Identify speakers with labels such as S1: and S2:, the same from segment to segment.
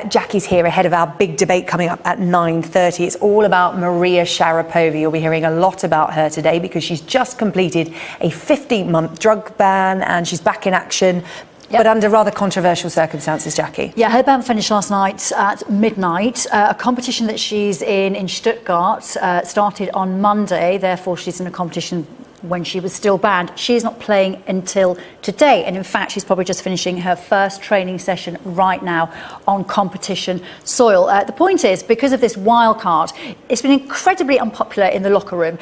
S1: Jackie's here ahead of our big debate coming up at 9:30. It's all about Maria Sharapova. You'll be hearing a lot about her today because she's just completed a 15-month drug ban and she's back in action. Yep. But under rather controversial circumstances, Jackie.
S2: Yeah, her ban finished last night at midnight. A competition that she's in Stuttgart started on Monday. Therefore, she's in a competition when she was still banned. She's not playing until today. And in fact, she's probably just finishing her first training session right now on competition soil. The point is, because of this wild card, it's been incredibly unpopular in the locker room.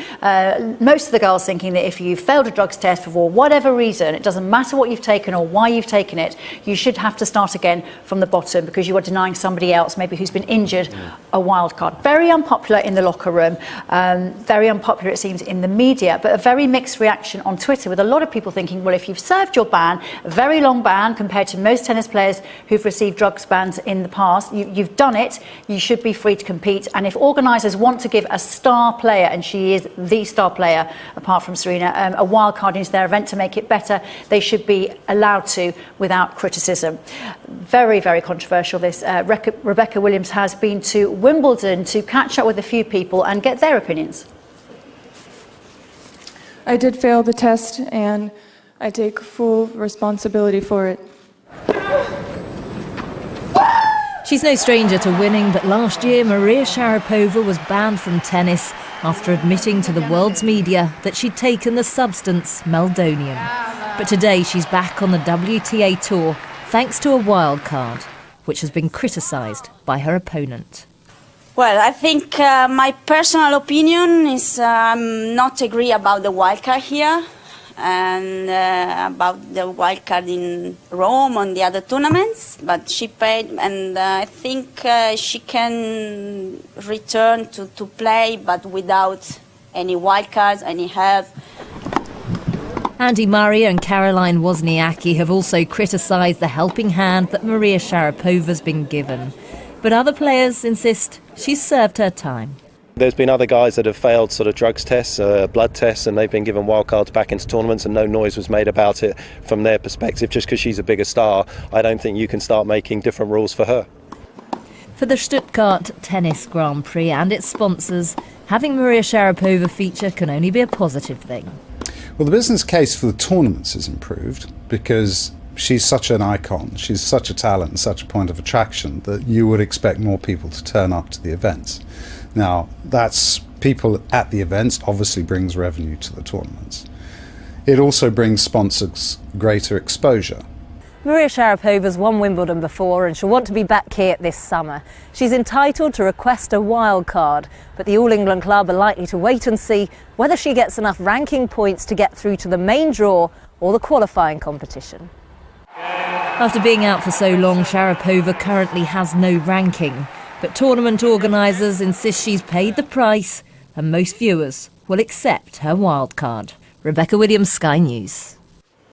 S2: Most of the girls thinking that if you failed a drugs test for whatever reason, it doesn't matter what you've taken or why you've taken it, you should have to start again from the bottom because you are denying somebody else, maybe who's been injured, a wild card. Very unpopular in the locker room, very unpopular, it seems, in the media, but a very mixed reaction on Twitter with a lot of people thinking, well, if you've served your ban, a very long ban compared to most tennis players who've received drugs bans in the past, you've done it, you should be free to compete. And if organisers want to give a star player, and she is the star player apart from Serena, a wild card into their event to make it better, they should be allowed to without criticism. Very, very controversial this. Rebecca Williams has been to Wimbledon to catch up with a few people and get their opinions.
S3: I did fail the test, and I take full responsibility for it.
S4: She's no stranger to winning, but last year Maria Sharapova was banned from tennis after admitting to the world's media that she'd taken the substance meldonium. But today she's back on the WTA tour thanks to a wild card, which has been criticised by her opponent.
S5: Well, I think my personal opinion is not agree about the wildcard here and about the wildcard in Rome on the other tournaments. But she paid, and I think she can return to play, but without any wildcards, any help.
S4: Andy Murray and Caroline Wozniacki have also criticised the helping hand that Maria Sharapova's been given. But other players insist she's served her time.
S6: There's been other guys that have failed sort of drugs tests, blood tests, and they've been given wildcards back into tournaments and no noise was made about it from their perspective. Just because she's a bigger star, I don't think you can start making different rules for her.
S4: For the Stuttgart Tennis Grand Prix and its sponsors, having Maria Sharapova feature can only be a positive thing.
S7: Well, the business case for the tournaments is improved because she's such an icon, she's such a talent, such a point of attraction that you would expect more people to turn up to the events. Now, that's people at the events obviously brings revenue to the tournaments. It also brings sponsors greater exposure.
S4: Maria Sharapova's won Wimbledon before and she'll want to be back here this summer. She's entitled to request a wild card, but the All England club are likely to wait and see whether she gets enough ranking points to get through to the main draw or the qualifying competition. After being out for so long, Sharapova currently has no ranking, but tournament organisers insist she's paid the price and most viewers will accept her wild card. Rebecca Williams, Sky News.